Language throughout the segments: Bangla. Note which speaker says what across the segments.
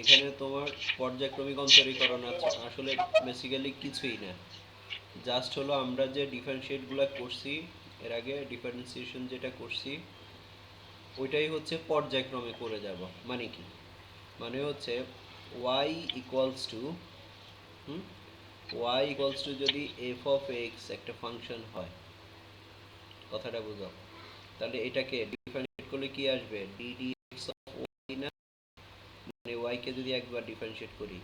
Speaker 1: এখানে তোমার পর্যায়ক্রমিক অন্তরীকরণ আছে, আসলে বেসিক্যালি কিছুই না, জাস্ট হলো আমরা যে ডিফারেন্সিয়েটগুলো করছি এর আগে, ডিফারেন্সিয়েশন যেটা করছি ওইটাই হচ্ছে পর্যায়ক্রমে করে যাব। মানে কি, মানে হচ্ছে y ইকুয়ালস টু যদি এফ অফ এক্স একটা ফাংশন হয়, কথাটা বুঝো, তাহলে এটাকে ডিফারেন্সিয়েট করলে কি আসবে, ডিডি এক্স অফ ওয়াই না, মানে ওয়াই কে যদি একবার ডিফারেন্সিয়েট করি,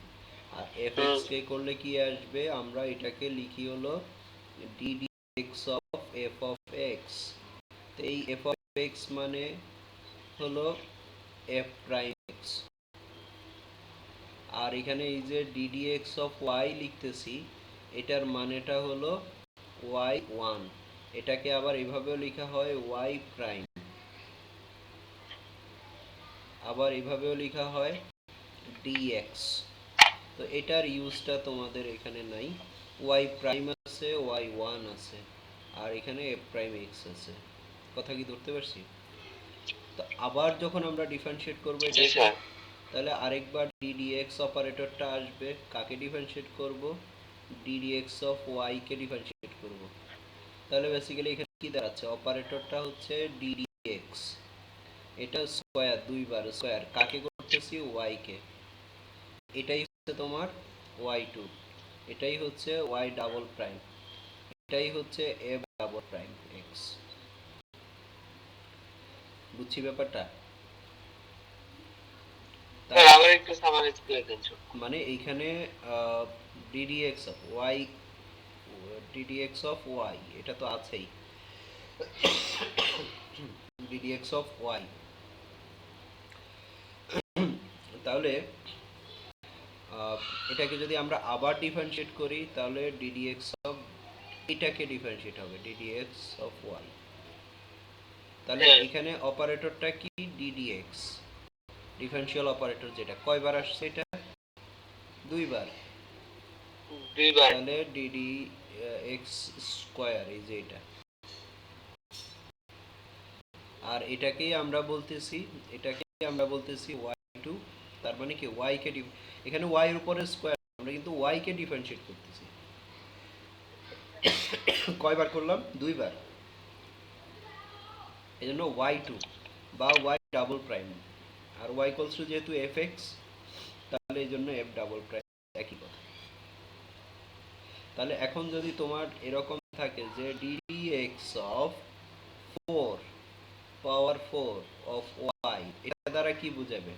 Speaker 1: আর এফ এক্স কে করলে কি আসবে, আমরা এটাকে লিখি হলো DD x of F of x. তো এই এফ অফ এক্স মানে হলো এফ প্রাইম এক্স, আর এখানে এই যে ডিডি এক্স অফ ওয়াই লিখতেছি, এটার মানেটা হলো ওয়াই ওয়ান, এটাকে আবার এভাবেও লেখা হয় ওয়াই প্রাইম, আবার এভাবেও লেখা হয় ডিএক্স। তো এটার ইউজটা তোমাদের এখানে নাই, ওয়াই প্রাইম আছে, ওয়াই ওয়ান আছে, আর এখানে এফ প্রাইম এক্স আছে। কথা কি ধরতে পারছি? তো আবার যখন আমরা ডিফারেন্সিয়েট করবো এটাকে, তাহলে আরেকবার ডিডিএক্স অপারেটরটা আসবে, কাকে ডিফারেন্সিয়েট করব, ডিডিএক্স অফ ওয়াই কে ডিফারেন্সিয়েট করব। তাহলে বেসিক্যালি এখানে কি দাঁড়াচ্ছে, অপারেটরটা হচ্ছে ডিডিএক্স, এটা স্কোয়ার, দুইবার স্কোয়ার, কাকে করতেছি, ওয়াই কে, এটাই হচ্ছে তোমার ওয়াই টু, এটাই হচ্ছে ওয়াই ডাবল প্রাইম, এটাই হচ্ছে এফ ডাবল প্রাইম এক্স। বুঝছি ব্যাপারটা? মানে এইখানে d d x of y, d d x of y এটা তো আছেই, ডিডিএক্স অফ ওয়াই, তাহলে এটাকে যদি আমরা আবার ডিফারেন্সিয়েট করি, তাহলে ডিডিএক্স অফ, এটাকে ডিফারেন্সিয়েট হবে ডিডিএক্স অফ ওয়াই, তাহলে এখানে অপারেটরটা কি, ডিডিএক্স ডিফারেন্সিয়াল অপারেটর, যেটা কয়বার আসছে, এটা দুইবার, তাহলে ডিডি এক্স স্কোয়ার, এই যে এটা, আর এটাকেই আমরা বলতেছি, ওয়াই টু, তার মানে কি ওয়াই কে, এখানে ওয়াই এর উপরে স্কোয়ার, আমরা কিন্তু ওয়াই কে ডিফারেন্সিয়েট করতেছি, কয়বার করলাম, দুইবার, এই জন্য ওয়াই টু বা ওয়াই ডাবল প্রাইম, আর ওয়াই ইকুয়ালস টু যেহেতু এফ এক্স, তাহলে এই জন্য এফ ডাবল প্রাইম, একই কথা। তাহলে এখন যদি তোমার এরকম থাকে যে d d x of four power four of y, এটা দ্বারা কি বুঝাবে,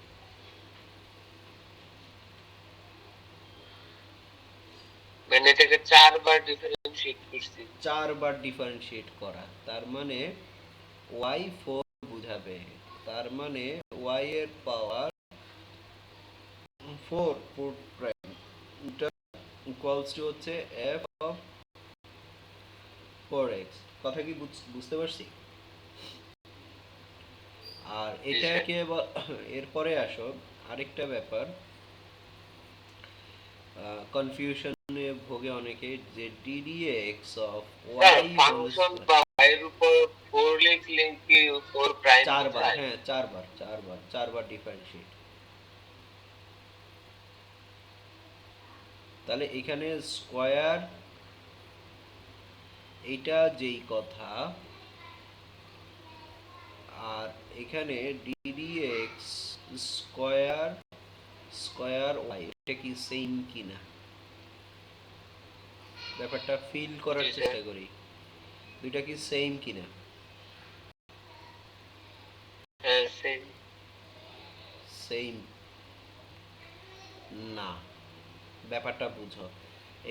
Speaker 2: মানে এটাকে চারবার ডিফারেন্সিয়েট করছি,
Speaker 1: চারবার ডিফারেন্সিয়েট করা, তার মানে ওয়াই ফোর বুঝাবে, তার মানে ওয়াই এর পাওয়ার ফোর ফোর প্রাইম, এটা ইকুয়ালস টু হচ্ছে এফ অফ ফোর এক্স। কথা কি বুঝতে পারছি? আর এটাকে এরপরে আসো আরেকটা ব্যাপার, কনফিউশনে ভোগে অনেকে, যে ডিডিএক্স অফ ওয়াই
Speaker 2: ফাংশন বা y এর উপর 4 লিখলে কি 4 প্রাইম
Speaker 1: চারবার,
Speaker 2: বোঝায়?
Speaker 1: হ্যাঁ চারবার ডিফারেন্সিয়েট, তাহলে এখানে স্কয়ার, এটা যেই কথা, আর এখানে ডিডিএক্স স্কয়ার স্কয়ার ওয়াই, এটা কি সেম কিনা, ব্যাপারটা ফিল করার চেষ্টা করি, দুইটা কি সেম কিনা,
Speaker 2: হ্যাঁ সেম,
Speaker 1: সেম না, ব্যাপারটা বুঝো,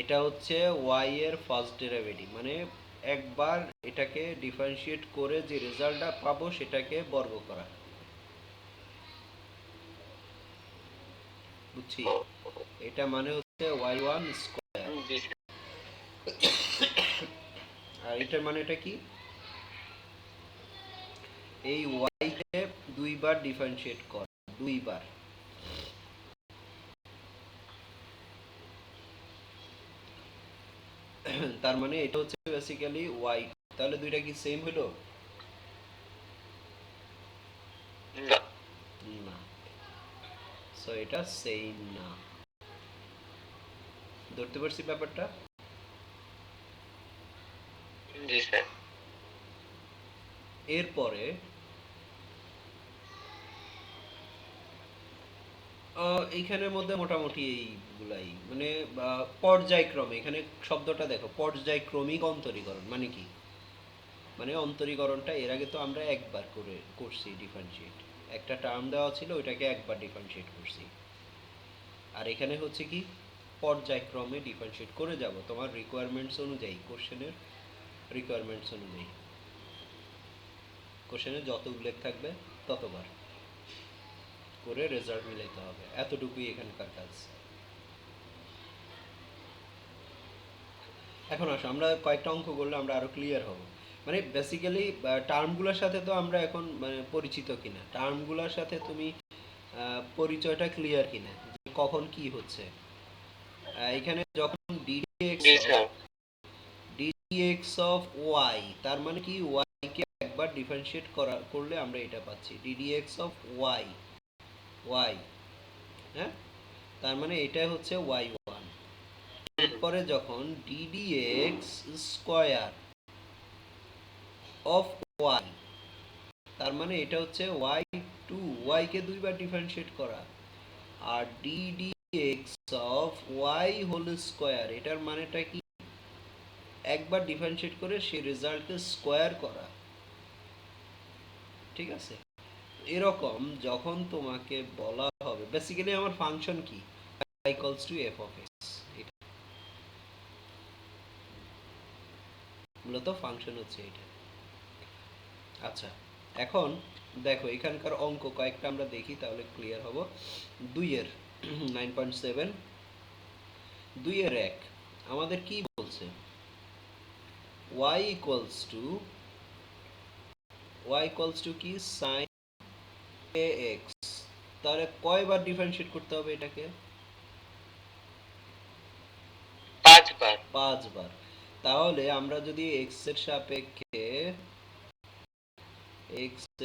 Speaker 1: এটা হচ্ছে ওয়াই এর ফার্স্ট ডেরিভেটিভ, মানে একবার এটাকে ডিফারেন্সিয়েট করে যে রেজাল্টটা পাবো সেটাকে বর্গ করা, বুঝছি, এটা মানে হচ্ছে ওয়াই ওয়ান স্কোয়ার, আর এটার মানে এটা কি, এই ওয়াই কে দুইবার ডিফারেন্সিয়েট করা, দুইবার, তার মানে এটা হচ্ছে বেসিক্যালি ওয়াই, তাহলে দুইটা কি সেম হলো, না, সো এটা সেম না। ধরতে পারছি ব্যাপারটা?
Speaker 2: জি স্যার।
Speaker 1: এরপরে এইখানের মধ্যে মোটামুটি এইগুলাই মানে পর্যায়ক্রমে, এখানে শব্দটা দেখো, পর্যায়ক্রমিক অন্তরীকরণ মানে কি? মানে অন্তরীকরণটা এর আগে তো আমরা একবার করে করছি ডিফারেন্সিয়েট, একটা টার্ম দেওয়া ছিল ওইটাকে একবার ডিফারেন্সিয়েট করছি। আর এখানে হচ্ছে কি পর্যায়ক্রমে ডিফারেন্সিয়েট করে যাব তোমার রিকোয়ারমেন্টস অনুযায়ী, কোশ্চেনের রিকোয়ারমেন্টস অনুযায়ী। কোশ্চেনে যত উল্লেখ থাকবে ততবার করে রেজাল্ট মিলাইতে হবে, এতটুকুই এখানকার কাজ। এখন আসো আমরা কয়েকটা অঙ্ক করলে আমরা আরো ক্লিয়ার হব। মানে বেসিক্যালি টার্মগুলোর সাথে তো আমরা এখন মানে পরিচিত কিনা, টার্মগুলোর সাথে তুমি পরিচয়টা ক্লিয়ার কিনা, যে কখন কি হচ্ছে। এখানে যখন
Speaker 2: জি স্যার।
Speaker 1: dx of y, তার মানে কি y কে একবার ডিফারেন্সিয়েট করলে আমরা এটা পাচ্ছি ddx of y, y, হ্যাঁ, তার মানে এটা হচ্ছে y1। এরপরে যখন ddx স্কয়ার অফ y, তার মানে এটা হচ্ছে y2, y কে দুইবার ডিফারেন্সিয়েট করা। আর ddx of y whole square, এটার মানেটা কি? একবার ডিফারেন্সিয়েট করে সেই রেজাল্টকে স্কয়ার করা। ঠিক আছে? এরকম যখন তোমাকে বলা হবে, বেসিক্যালি আমার ফাংশন কি, y equals two f of x, এটা মূলত ফাংশন হচ্ছে এটা। আচ্ছা, এখন দেখো এখানকার অঙ্ক কয়েকটা আমরা দেখি তাহলে ক্লিয়ার হব। 2 এর 9.7, 2 এর 1 আমাদের কি বলছে, y ইকুয়ালস টু কি sin ax, তাহলে কয়বার ডিফারেন্সিয়েট করতে হবে এটাকে?
Speaker 2: 5 বার।
Speaker 1: 5 বার। তাহলে আমরা যদি x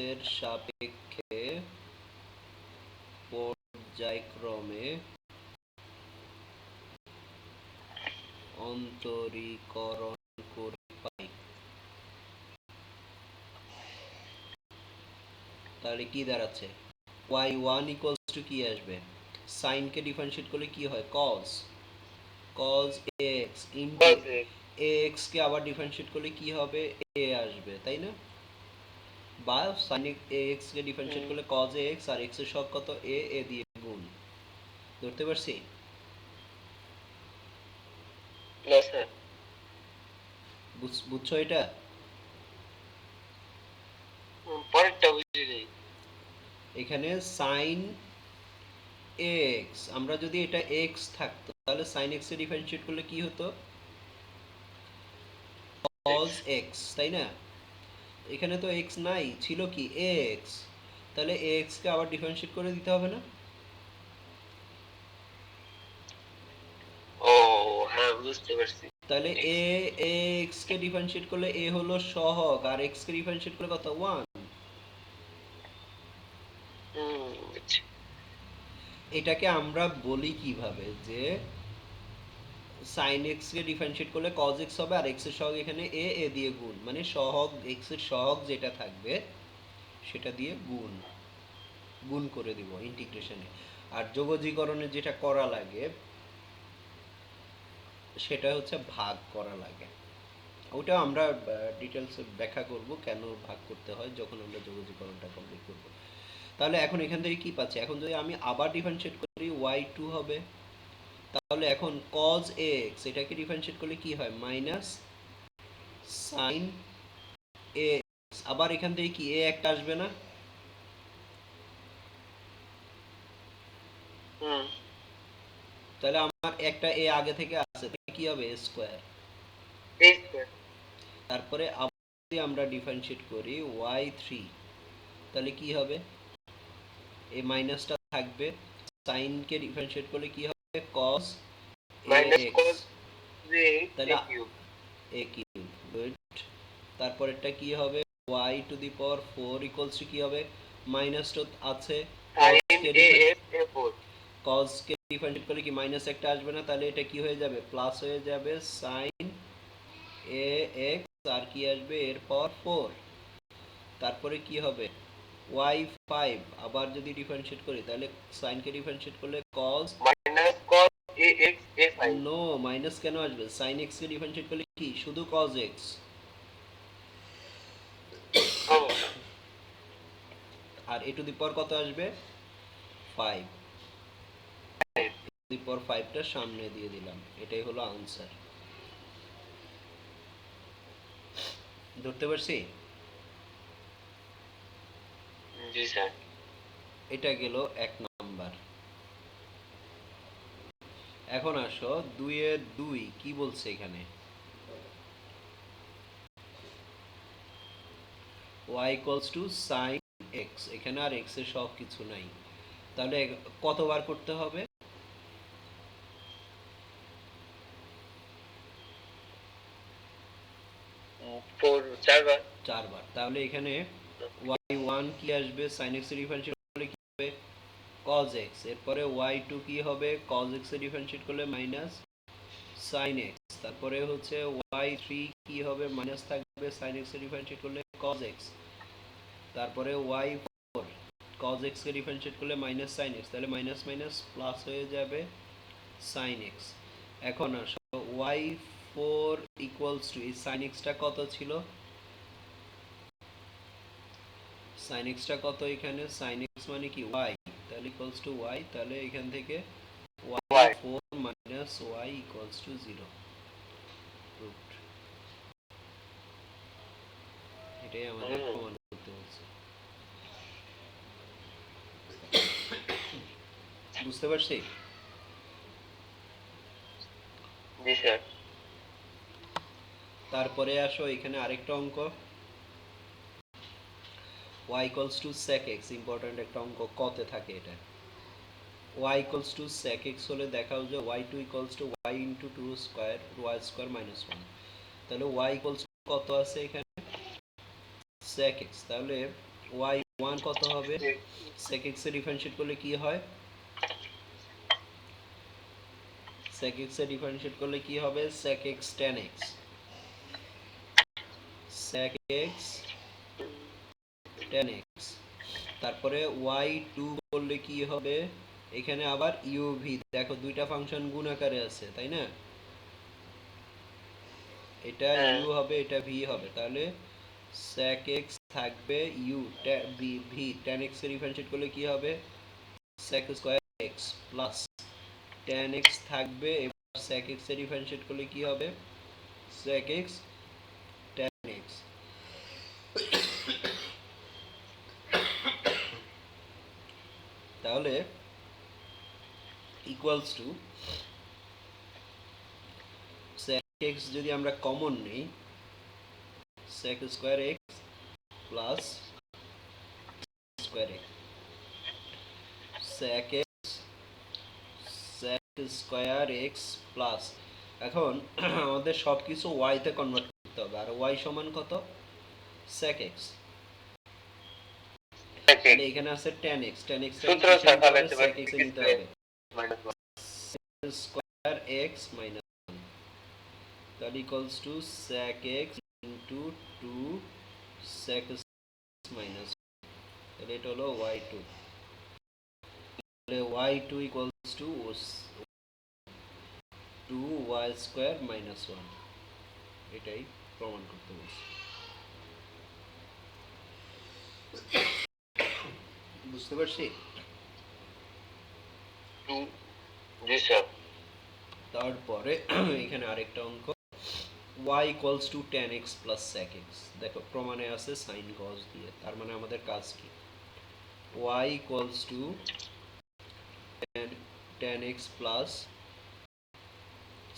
Speaker 1: এর সাপেক্ষে পর্যায়ক্রমে অন্তরীকরণ করে পাই, তাহলে কি দাঁড়াচ্ছে, y1 ইকুয়ালস টু কি আসবে, sin কে ডিফারেন্সিয়েট করলে কি হয়, cos ax ইনটু ax কে আবার ডিফারেন্সিয়েট করলে কি হবে, a আসবে, তাই না? বা sin ax কে ডিফারেন্সিয়েট করলে cos ax, আর x এর সহগ কত, a দিয়ে গুণ। ধরতে পারছি?
Speaker 2: না স্যার।
Speaker 1: বুঝছো এটা?
Speaker 2: পরেরটা বুঝি নেই।
Speaker 1: এখানে sin x, আমরা যদি এটা x থাকতো তাহলে sin x এ ডিফারেন্সিয়েট করলে কি হতো, cos x, তাই না? এখানে তো x নাই, ছিল কি ax, তাহলে ax কে আবার ডিফারেন্সিয়েট করে দিতে হবে না?
Speaker 2: ও হ্যাঁ, বুঝতে পারছি।
Speaker 1: তাহলে ax কে ডিফারেন্সিয়েট করলে a হলো সহগ, আর x কে ডিফারেন্সিয়েট করলে কত, 1।
Speaker 2: বুঝছি।
Speaker 1: এটাকে আমরা বলি কিভাবে, যে sin x কে ডিফারেন্সিয়েট করলে cos x হবে, আর x এর সহগ এখানে a দিয়ে গুণ, মানে সহগ x এর সহগ যেটা থাকবে সেটা দিয়ে গুণ করে দিব ইন্টিগ্রেশনে। আর যোগজীকরণে যেটা করা লাগে সেটা হচ্ছে ভাগ করা লাগে, ওটা আমরা ডিটেলসে ব্যাখ্যা করব কেন ভাগ করতে হয় যখন আমরা যোগজীকরণটা কমপ্লিট করব। তাহলে এখন এখান থেকে কি পাচ্ছি, এখন যদি আমি আবার ডিফারেন্সিয়েট করি y2 হবে, তাহলে এখন cos ax এটাকে ডিফারেন্সিয়েট করলে কি হয়, মাইনাস sin ax, আবার এখান থেকে কি a একটা আসবে না, তাহলে আমার একটা a আগে থেকে আছে, কি হবে, a স্কয়ার। তারপরে আবার যদি আমরা ডিফারেন্সিয়েট করি y3, তাহলে কি হবে, এই মাইনাসটা থাকবে, sin কে ডিফারেন্সিয়েট করলে কি হবে, cos ax, তাহলে a কিউব, গুড। তারপরেরটা কি হবে, y two the power 4 equals to কি হবে, মাইনাসটা আছে, cos কে cos কে ডিফারেন্সিয়েট করলে কি মাইনাস একটা আসবে না, তাহলে এটা কি হয়ে যাবে, প্লাস হয়ে যাবে sin ax, আর কি আসবে এরপর 4, তারপরে কি হবে y5, আবার যদি ডিফারেন্সিয়েট করি তাহলে sin কে ডিফারেন্সিয়েট করলে cos,
Speaker 2: minus cos ax a sin।
Speaker 1: No minus কেন আসবে, sin x কে ডিফারেন্সিয়েট করলে কি শুধু cos x,
Speaker 2: ও
Speaker 1: আর a টু দি পাওয়ার কত আসবে 5, টু দি পাওয়ার 5টা সামনে দিয়ে দিলাম, এটাই হলো আনসার। ধরতে পারছি?
Speaker 2: জি স্যার।
Speaker 1: এটা গেল 1 নাম্বার। এখন আসো 2 এর 2 কি বলছে এখানে, y equals to sin x, এখানে আর x এর সব কিছু নাই, তাহলে কতবার করতে হবে,
Speaker 2: 4 বার।
Speaker 1: 4 বার। তাহলে এখানে y1 কি আসবে, sin x এর ডিফারেন্সিয়েট করলে কি হবে cos x, এরপরে y2 কি হবে cos x এর ডিফারেন্সিয়েট করলে মাইনাস sin x, তারপরে হচ্ছে y3 কি হবে মাইনাস থাকবে sin x এর ডিফারেন্সিয়েট করলে cos x, তারপরে y4 cos x কে ডিফারেন্সিয়েট করলে মাইনাস sin x, তাহলে মাইনাস মাইনাস প্লাস হয়ে যাবে sin x। এখন আসো y4 ইকুয়ালস টু, এই sin x টা কত ছিল, sin x টা কত, এখানে sin x মানে কি y, তাহলে ইকুয়ালস টু y, তাহলে এখান থেকে y4 minus y equals to 0, root, এটাই আমাদের প্রমাণ করতে হচ্ছে। বুঝতে পারছি?
Speaker 2: জি স্যার।
Speaker 1: তারপরে আসো এখানে আরেকটা অঙ্ক, y equals to sec x, important একটা অঙ্ক, কতে থাকে এটা, y equals to sec x হলে দেখাও যে y2 equals to y into 2 square y square minus 1, তাহলে y equals to কত আছে এখানে sec x, তাহলে y1 কত হবে, sec x এর ডিফারেন্সিয়েট করলে কি হয়, sec x এর ডিফারেন্সিয়েট করলে কি হবে sec x tan x, sec x tan x, তারপরে y2 করলে কি হবে, এখানে আবার uv, দেখো দুইটা ফাংশন গুণ আকারে আছে তাই না, এটা u হবে এটা v হবে, তাহলে sec x থাকবে u v, tan x এর ডিফারেন্সিয়েট করলে কি হবে sec square x plus tan x থাকবে, এবার sec x এর ডিফারেন্সিয়েট করলে কি হবে sec x tan x, তাহলে ইকুয়ালস টু sec x যদি আমরা কমন নেই sec square x plus square x, sec x sec square x plus, এখন আমাদের সবকিছু y তে কনভার্ট করতে হবে, আর y সমান কত sec x, তাহলে এখানে আছে tan x, tan x
Speaker 2: সূত্র স্যার ফেলাইতে
Speaker 1: sec
Speaker 2: পারি
Speaker 1: x এ নিতে হবে
Speaker 2: minus 1।
Speaker 1: sec square x minus, that equals to sec x into 2 sec minus, তাহলে এটা হলো y2, তাহলে y2 equals to 2y square minus 1, এটাই প্রমাণ করতে বলছি। বুঝতে পারছি?
Speaker 2: জি স্যার।
Speaker 1: তারপরে এখানে আরেকটা অঙ্ক, y equals to tan x plus sec x, দেখো প্রমাণে আছে sin cos দিয়ে, তার মানে আমাদের কাজ কি, y equals to tan x plus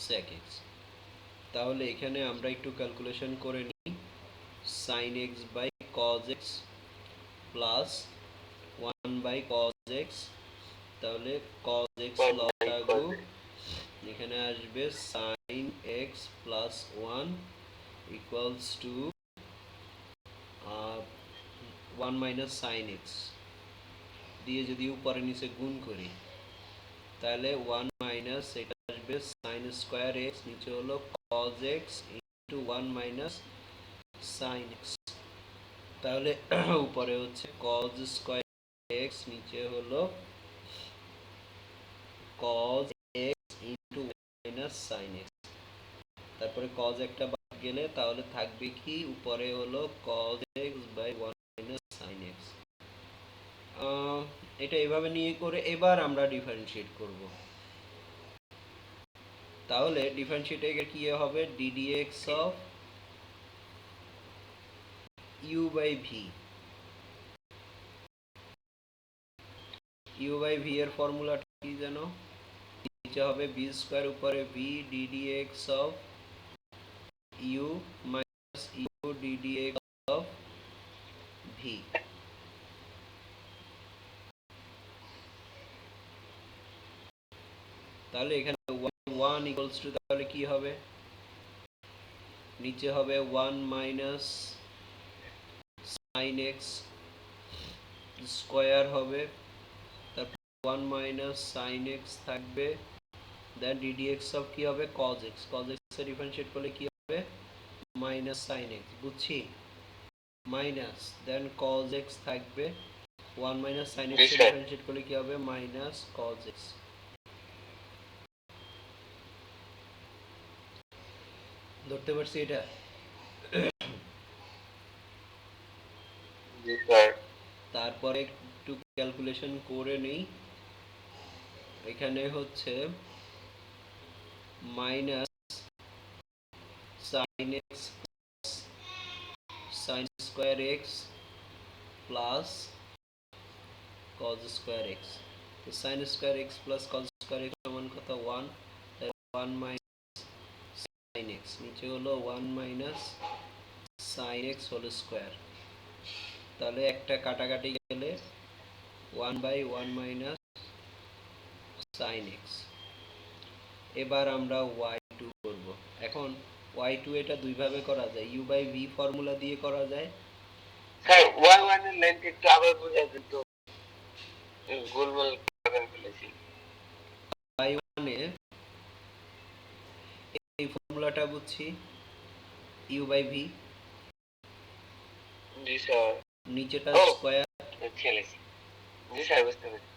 Speaker 1: sec x, তাহলে এখানে আমরা একটু ক্যালকুলেশন করে নিই, sin x by cos x plus 1 by cos x, তাহলে cos x লসাগু এখানে আসবে sin x plus 1 equals to 1 minus sin x দিয়ে যদি উপরে নিচে গুণ করি তাহলে 1 মাইনাস এটা আসবে sin স্কয়ার x, নিচে হলো cos x into 1 minus sin x। তাহলে উপরে হচ্ছে cos স্কয়ার x, নিচে হলো cos x into minus sin x। তারপরে cos একটা বাদ গেলে তাহলে থাকবে কি, উপরে হলো cos x by 1 minus sin x। এটা এভাবে নিয়ে করে এবার আমরা ডিফারেন্সিয়েট করব। তাহলে ডিফারেন্সিয়েট কি হবে, ddx of u by v। u by v এর ফর্মুলাটা কি জানো, নিচে হবে b স্কয়ার উপরে v ddx of u minus u ddx of v। তাহলে এখানে 1 ইকুয়ালস টু তাহলে কি হবে, নিচে হবে 1 মাইনাস sin x স্কয়ার হবে, তারপর 1 মাইনাস sin x থাকবে, দেন ddx অফ কি হবে cos x, cos x এর ডিফারেন্সিয়েট করলে কি হবে মাইনাস sin x, বুঝছি, মাইনাস দেন cos x থাকবে, 1 মাইনাস sin x এর ডিফারেন্সিয়েট করলে কি হবে মাইনাস cos x। ধরতে পারছি এটা? তারপরে একটু ক্যালকুলেশন করে নেই, এখানে হচ্ছে minus sin x sin square x plus cos square x। তো sin square x plus cos square x সমান কত 1, তাই 1 মাইনাস sin x, নিচে হলো 1 minus sin x whole square. তাহলে একটা কাটাকাটি গেলে 1 বাই 1 মাইনাস sin x। এবার আমরা y2 করব। এখন y2 এটা দুই ভাবে করা যায়, u বাই v ফর্মুলা দিয়ে করা যায়।
Speaker 2: স্যার y1 এর লাইনটা একটু আবার বোঝা যেত, গোলমাল করে ফেলেছি।
Speaker 1: y1 এ এই ফর্মুলাটা বুঝছি, u বাই v,
Speaker 2: জি স্যার,
Speaker 1: নিচেটা স্কয়ার,
Speaker 2: খেলেছি, জি স্যার বুঝতে পেরেছি,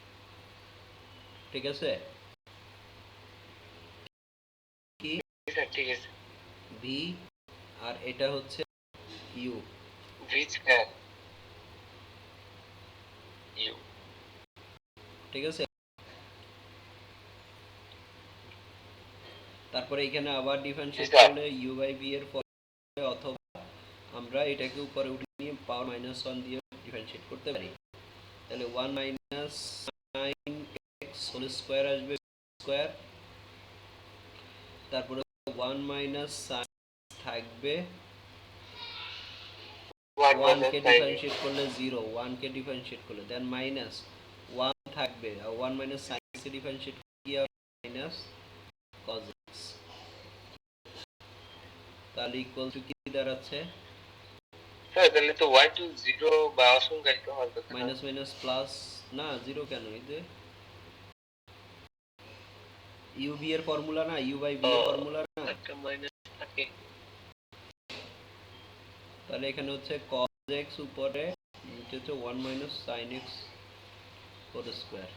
Speaker 1: ঠিক আছে, কি
Speaker 2: স্যার ঠিক আছে,
Speaker 1: v আর এটা হচ্ছে u,
Speaker 2: v স্কয়ার u,
Speaker 1: ঠিক আছে। তারপরে এখানে আবার ডিফারেন্সিয়েট করলে u বাই v এর ফর্মুলা, অথবা আমরা এটাকে উপরে উঠিয়ে নিয়ে পাওয়ার মাইনাস 1 দিয়ে ডিফারেন্সিয়েট করতে পারি। তাহলে 1 minus sin x whole square আসবে স্কয়ার, তারপরে 1 মাইনাস sin থাকবে, 1 কে ডিফারেন্সিয়েট করলে 0, 1 কে ডিফারেন্সিয়েট করলে দেন মাইনাস 1 থাকবে, আর 1 মাইনাস sin x কে ডিফারেন্সিয়েট কি হবে মাইনাস cos x। তাহলে ইকুয়াল টু কি দাঁড়াচ্ছে,
Speaker 2: স্যার তাহলে তো y2 0 বা অসংখ্যায়িত হওয়ার কথা,
Speaker 1: মাইনাস মাইনাস প্লাস, না 0 কেন, এই যে u v এর ফর্মুলা না, u বাই v এর ফর্মুলা না,
Speaker 2: একটা মাইনাস থাকে।
Speaker 1: তাহলে এখানে হচ্ছে cos x উপরে, নিচে হচ্ছে 1 minus sin x whole square,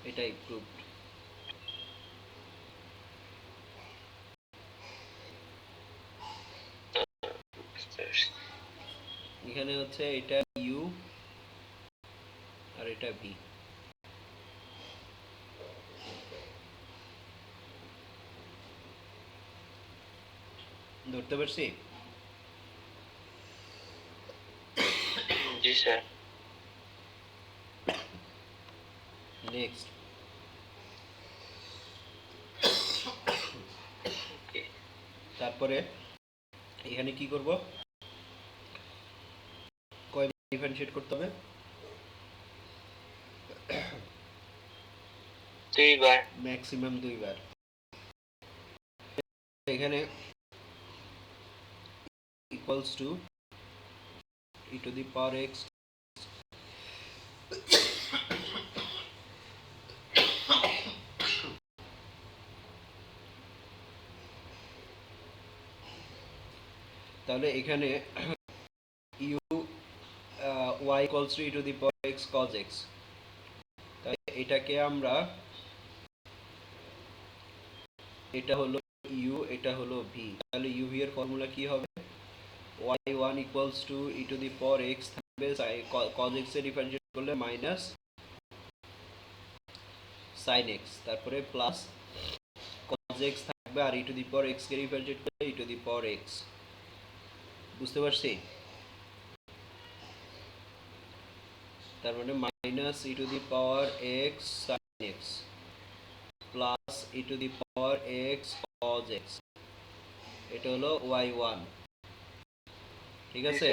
Speaker 1: এটাই প্রুফড। এখানে হচ্ছে এটা u আর এটা v। ধরতে পারছি?
Speaker 2: জি স্যার।
Speaker 1: নেক্সট তারপরে এখানে কি করব, কয়বার ডিফারেন্সিয়েট করতে হবে,
Speaker 2: দুইবার,
Speaker 1: ম্যাক্সিমাম দুইবার। এখানে equals to e two the power x তাহলে এখানে you y equals to e to the power x cos x, তাই এটাকে আমরা, এটা হলো u, এটা হলো v, তাহলে uv এর ফর্মুলা কি হবে, y1 equals to e to the power x থাকবে cos x এর ডিফারেন্সিয়েট করলে মাইনাস sin x, তারপরে প্লাস cos x থাকবে আর e to the power x K differentiate করলে e to the power x, বুঝতে পারছি? তার মানে minus e to the power x sin x plus e to the power x cos x, এটা হলো y1, ঠিক আছে?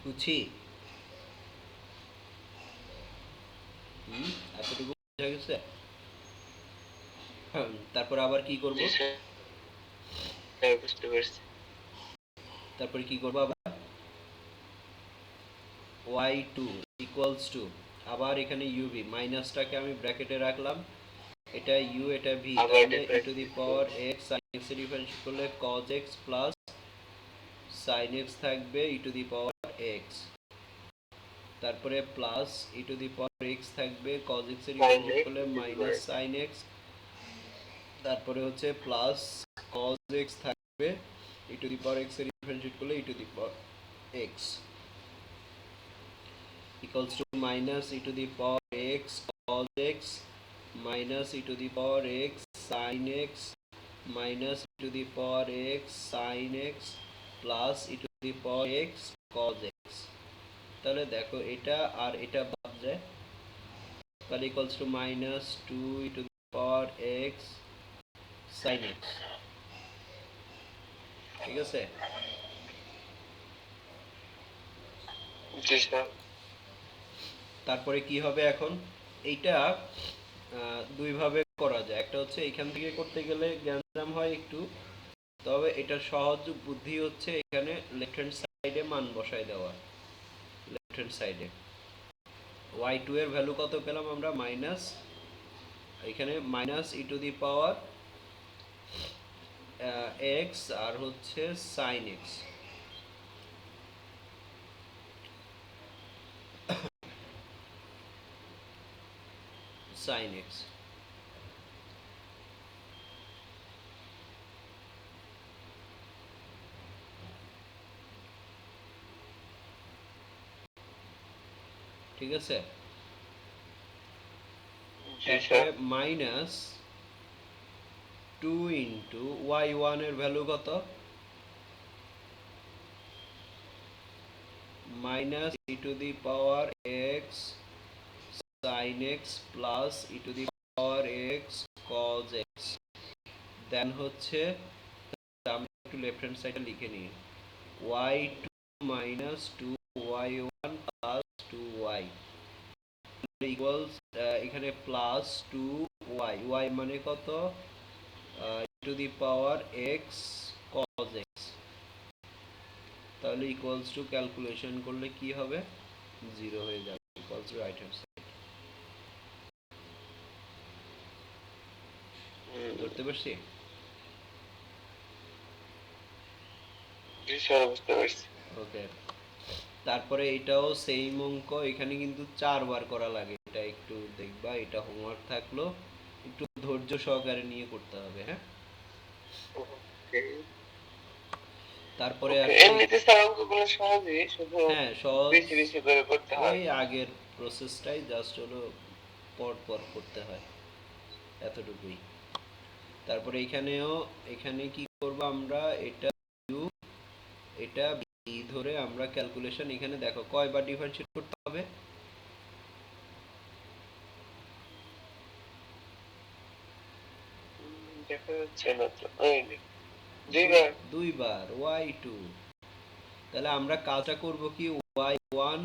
Speaker 1: বুঝছি? এতটুকু বোঝা গেছে? তারপর আবার কি করব,
Speaker 2: বুঝতে পারছি।
Speaker 1: তারপরে কি করব আবার, y2 equals to, আবার এখানে uv, মাইনাসটাকে আমি ব্র্যাকেটে রাখলাম, এটা u এটা v, তাহলে e to the power x sin x এর ডিফারেন্সিয়েট করলে cos x plus sin x থাকবে e to the power x, তারপরে plus e to the power x থাকবে cos x এর ডিফারেন্সিয়েট করলে মাইনাস sin x, তারপরে হচ্ছে প্লাস cos x থাকবে e to the power x এর ডিফারেন্সিয়েট করলে e to the power x equals to minus e to the power x cos x minus e to the power x sin x minus e to the power x sin x plus e to the power x cos x, তাহলে দেখো এটা আর এটা বাদ যায়, তাহলে equals to minus 2 e to the power x sin x, ঠিক আছে? তারপরে কি হবে এখন, এইটা দুই ভাবে করা যায়, একটা হচ্ছে এখান থেকে করতে গেলে গ্যাঞ্জাম হয় একটু, তবে এটা সহজ বুদ্ধি হচ্ছে এখানে লেফট হ্যান্ড সাইডে মান বসায় দেওয়া, লেফট হ্যান্ড সাইডে y2 এর ভ্যালু কত পেলাম আমরা, মাইনাস, এখানে minus E two the power x আর হচ্ছে sin x, sin x, ঠিক আছে? তারপরে মাইনাস 2 ইন্টু y1 এর ভ্যালু কত, minus E two the power x sin x plus E two the power x cos x, দেন হচ্ছে আমরা একটু লেফট হ্যান্ড সাইডে লিখে নিই, y2 minus 2y1 plus 2y equals, এখানে প্লাস 2y, y মানে কত, two the power x cos x, তাহলে ইকুয়ালস টু ক্যালকুলেশন করলে কি হবে, 0 হয়ে যাবে, equals to right hand side, ধরতে পারছি? ওকে, তারপরে এটাও সেম অঙ্ক, এখানে কিন্তু 4 বার করা লাগে, এটা একটু দেখবা, এটা হোমওয়ার্ক থাকলো, একটু ধৈর্য সহকারে নিয়ে করতে হবে, হ্যাঁ? তারপরে
Speaker 2: এমনিতে স্যার অঙ্কগুলো সহজই, শুধু
Speaker 1: হ্যাঁ সহজ,
Speaker 2: বেশি বেশি করে করতে হয়,
Speaker 1: ওই আগের প্রসেসটাই জাস্ট হলো পর পর করতে হয়, এতটুকুই। তারপরে এখানেও, এখানে কি করব আমরা, এটা u এটা b ধরে আমরা ক্যালকুলেশন, এখানে দেখো কয়বার ডিফারেন্সিয়েট করতে হবে,
Speaker 2: দেখা যাচ্ছে না তো, দুইবার,
Speaker 1: দুইবার y2, তাহলে আমরা কাজটা করব কি, y1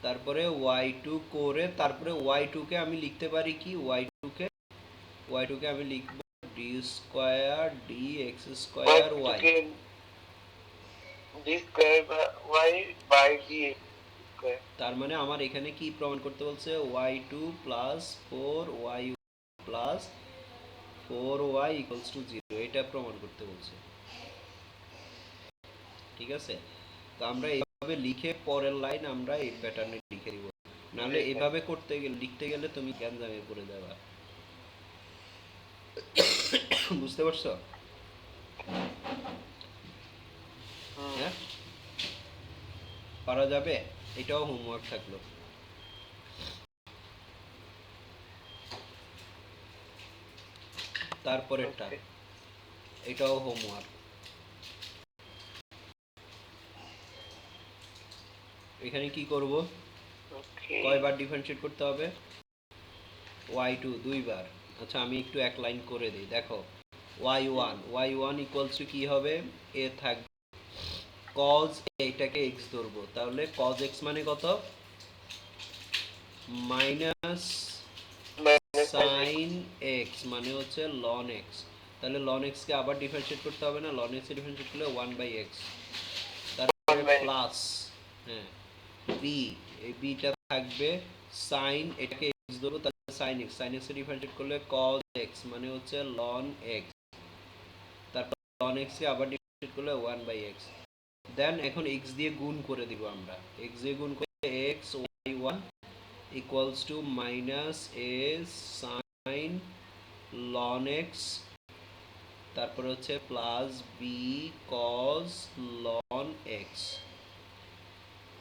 Speaker 1: তারপরে y2 করে তারপরে y2 কে আমি লিখতে পারি কি, y2 কে আমি লিখব d square dx square y,
Speaker 2: d স্কয়ার y বাই dx স্কয়ার,
Speaker 1: তার মানে আমার এখানে কি প্রমাণ করতে বলছে, y2 plus 4y plus 4y equals to 0 এটা প্রমাণ করতে বলছে। ঠিক আছে, তো আমরা এইভাবে লিখে পরের লাইন আমরা এই প্যাটার্নে লিখে দিব, নাহলে এভাবে করতে গেলে লিখতে গেলে তুমি গ্যাঞ্জামে পড়ে যাবা। বুঝতে পারছো? হ্যাঁ, পারা যাবে। এটাও হোমওয়ার্ক থাকলো। তারপরেরটা এটাও হোমওয়ার্ক। এখানে কি করব, কয়বার ডিফারেন্সিয়েট করতে হবে, y2 দুইবার। আচ্ছা আমি একটু এক লাইন করে দিই, দেখো y1 ইকুয়ালস টু কি হবে, এ থাকবে cos এটাকে x ধরবো, তাহলে cos x মানে কত, মাইনাস sin x মানে হচ্ছে ln x, তাহলে ln x কে আবার ডিফারেন্সিয়েট করতে হবে না, ln x এ ডিফারেন্সিয়েট করলে 1/x, তারপরে প্লাস, হ্যাঁ b, এই bটা থাকবে sin, এটাকে x ধরবো তাহলে sin x এ ডিফারেন্সিয়েট করলে cos x মানে হচ্ছে ln x, তারপর ln x কে আবার ডিফারেন্সিয়েট করলে 1/x, দেন এখন x দিয়ে গুণ করে দিব আমরা, x দিয়ে গুণ করলে x y1 equals to minus a sin ln x, তারপরে হচ্ছে plus b cos ln x।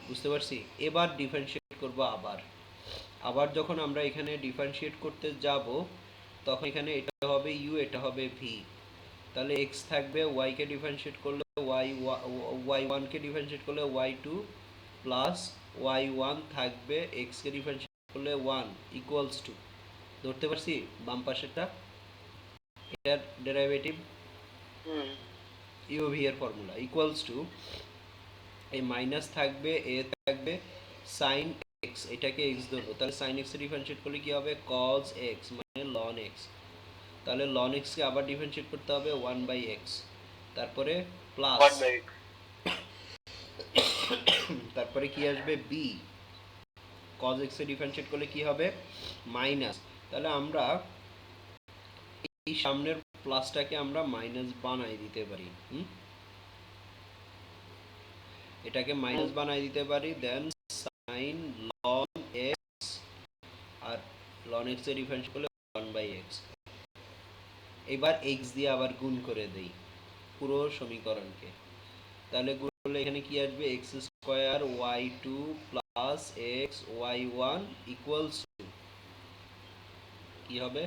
Speaker 1: বুঝতে পারছি? এবার ডিফারেন্সিয়েট করব আবার যখন আমরা এখানে ডিফারেন্সিয়েট করতে যাব তখন এখানে এটা হবে u, এটা হবে v, তাহলে x থাকবে, y কে ডিফারেন্সিয়েট করলে y1 কে ডিফারেন্সিয়েট করলে y2 প্লাস y1 থাকবে x কে ডিফারেন্সিয়েট করলে 1 ইকুয়ালস টু, ধরতে পারছি বাম পাশেরটা, এটার ডেরিভেটিভ u v এর ফর্মুলা ইকুয়ালস টু, এই মাইনাস থাকবে, এ থাকবে sin x, এটাকে x ধরবো, তাহলে sin x এর ডিফারেন্সিয়েট করলে কি হবে, cos x মানে ln x, তাহলে ln x কে আবার ডিফারেন্সিয়েট করতে হবে 1/x, তারপরে প্লাস, তারপরে কি আসবে b, cos x এ ডিফারেন্সিয়েট করলে কি হবে, মাইনাস, তাহলে আমরা এই সামনের প্লাসটাকে আমরা মাইনাস বানাই দিতে পারি, এটাকে মাইনাস বানাই দিতে পারি, দেন sin ln x, আর ln x এর ডিফারেন্সিয়েট করলে 1/x, এবার x দিয়ে আবার গুণ করে দেই পুরো সমীকরণকে, তাহলে গুণ করলে এখানে কি আসবে, x square y2 plus x y1 equals to কি হবে,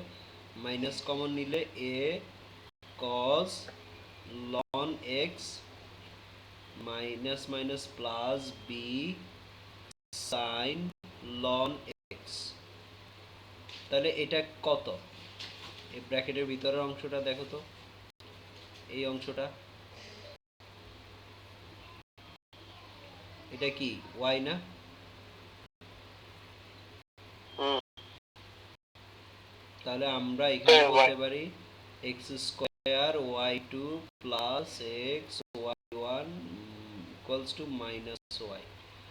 Speaker 1: মাইনাস কমন নিলে a cos ln x minus minus plus b sin ln x, তাহলে এটা কত, এই ব্র্যাকেটের ভিতরের অংশটা দেখো তো, এই অংশটা, এটা কি y না, তাহলে আমরা এখানে বলতে পারি x square y2 plus x y1 equals to minus y,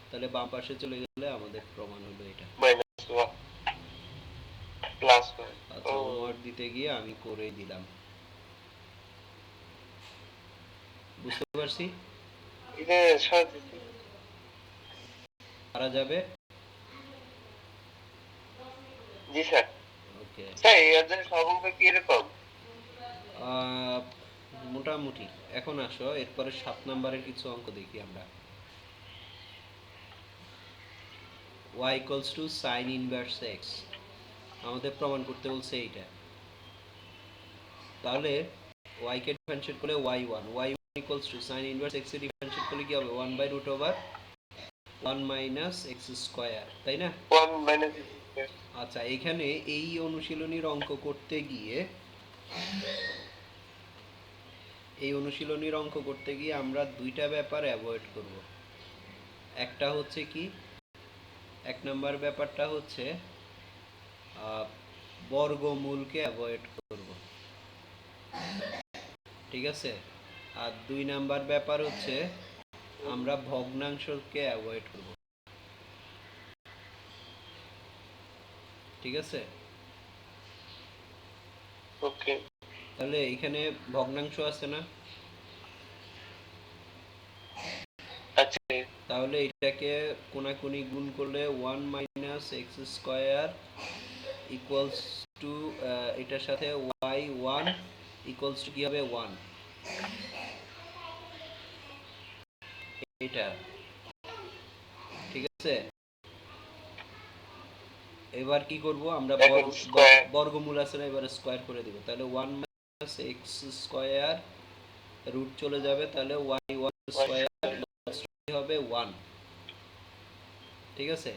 Speaker 1: তাহলে বাম পাশে চলে গেলে আমাদের প্রমাণ হলো এটা
Speaker 2: মাইনাস y প্লাস y।
Speaker 1: আচ্ছা হোমওয়ার্ক দিতে গিয়ে আমি করেই দিলাম। বুঝতে পারছি?
Speaker 2: এটা সহজ
Speaker 1: পারা যাবে?
Speaker 2: জি স্যার।
Speaker 1: ওকে,
Speaker 2: স্যার এই অধ্যায়ের সহগ কি এরকম?
Speaker 1: মোটামুটি। এখন আসো এরপরে 7 নম্বরের কিছু অঙ্ক দেখি আমরা। y equals to sin inverse x, আমাদের প্রমাণ করতে বলছে এইটা, তাহলে y কে ডিফারেন্সিয়েট করলে y1 equals to sin inverse x এর ডিফারেন্সিয়েট করলে কি হবে, 1/√1 minus x স্কয়ার, তাই না?
Speaker 2: 1 minus x স্কয়ার।
Speaker 1: আচ্ছা এখানে এই অনুশীলনীর অঙ্ক করতে গিয়ে আমরা দুইটা ব্যাপার অ্যাভয়েড করব। একটা হচ্ছে কি, এক নম্বর ব্যাপারটা হচ্ছে বর্গমূলকে অ্যাভয়েড করব, ঠিক আছে, আর 2 নাম্বার ব্যাপার হচ্ছে আমরা ভগ্নাংশকে অ্যাভয়েড করব, ঠিক আছে?
Speaker 2: ওকে।
Speaker 1: তাহলে এখানে ভগ্নাংশ আছে না,
Speaker 2: আচ্ছা
Speaker 1: তাহলে এটাকে কোনাকুনি গুণ করলে 1 minus x square equals to এটার সাথে y1 ইকুয়ালস টু কি হবে 1, এটা ঠিক আছে। এবার কি করব আমরা,
Speaker 2: এখন স্কয়ার
Speaker 1: বর্গমূল আছে না, এবারে স্কয়ার করে দিব। তাহলে 1 মাইনাস এক্স স্কয়ার রুট চলে যাবে, তাহলে y1 স্কয়ার হবে 1, ঠিক আছে।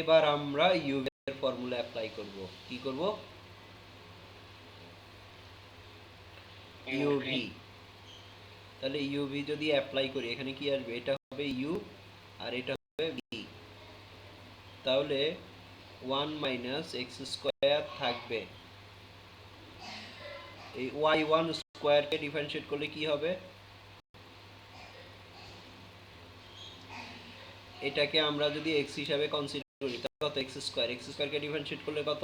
Speaker 1: এবার আমরা u এর ফর্মুলা অ্যাপ্লাই করব। কি করব? uv। তাহলে uv যদি অ্যাপ্লাই করি এখানে কি আসবে, এটা হবে u আর এটা হবে v। তাহলে 1 মাইনাস এক্স স্কয়ার থাকবে, এই y1 স্কয়ারকে ডিফারেন্সিয়েট করলে কি হবে, এটাকে আমরা যদি x হিসাবে কনসিডার করি তাহলে কত, x স্কয়ার, x স্কয়ারকে ডিফারেন্সিয়েট করলে কত,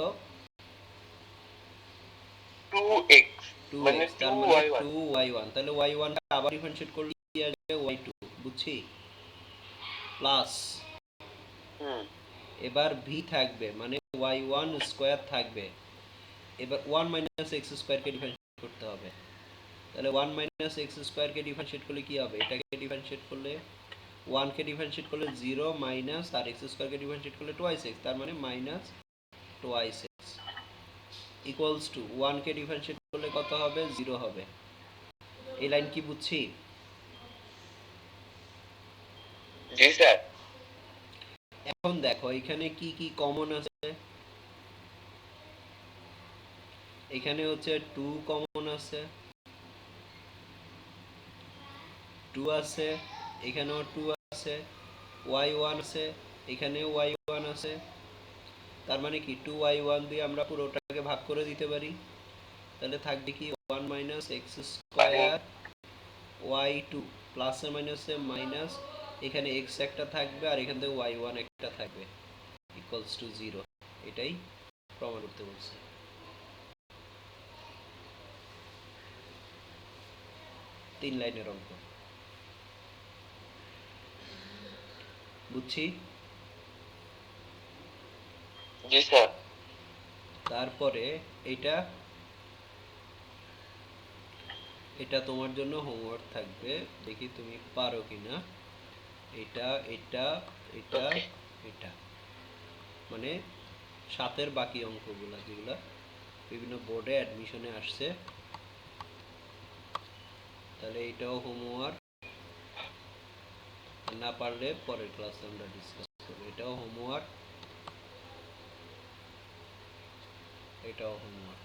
Speaker 2: 2x মানে
Speaker 1: 2x, তার মানে
Speaker 2: 2y1
Speaker 1: 2y1। তাহলে y1 টা আবার ডিফারেন্সিয়েট করলে কি আসবে, y2, বুঝছি, প্লাস এবার v থাকবে মানে y1 স্কয়ার থাকবে। এবার 1 মাইনাস এক্স স্কয়ারকে ডিফারেন্সিয়েট করতে হবে। তাহলে 1 মাইনাস এক্স স্কয়ারকে ডিফারেন্সিয়েট করলে কি হবে, এটাকে ডিফারেন্সিয়েট করলে 1 কে ডিফারেন্সিয়েট করলে 0 মাইনাস আর এক্স স্কয়ারকে ডিফারেন্সিয়েট করলে টুয়াইস এক্স, তার মানে minus twice x equals to 1 K differentiate করলে কত হবে, 0 হবে। এই লাইন কি বুঝছি?
Speaker 2: জি স্যার
Speaker 1: এখন দেখো এখানে কি কি কমন আছে, এখানে হচ্ছে 2 কমন আছে, 2 আছে, এখানেও 2 আছে, y1 আছে, এখানেও y1 আছে। তার মানে কি 2y1 দিয়ে আমরা পুরোটাকে ভাগ করে দিতে পারি। তাহলে থাকবে কি 1 মাইনাস এক্স স্কয়ার y2 প্লাসে মাইনাসে মাইনাস, এখানে x একটা থাকবে আর এখান থেকে y1 একটা থাকবে, ইকুয়ালস টু 0। এটাই প্রমাণ করতে বলছে। 3 লাইনের অঙ্ক, বুঝছি।
Speaker 2: জি স্যার
Speaker 1: তারপরে এটা এটা তোমার জন্য হোমওয়ার্ক থাকবে, দেখি তুমি পারো কিনা। এটা এটা এটা
Speaker 2: ওকে
Speaker 1: এটা মানে সাতের বাকি অঙ্কগুলা যেগুলা বিভিন্ন বোর্ডে অ্যাডমিশনে আসছে, তাহলে এটাও হোমওয়ার্ক। না পারলে পরের ক্লাসে আমরা ডিসকাস করব। এটাও হোমওয়ার্ক, এটাও হোমওয়ার্ক।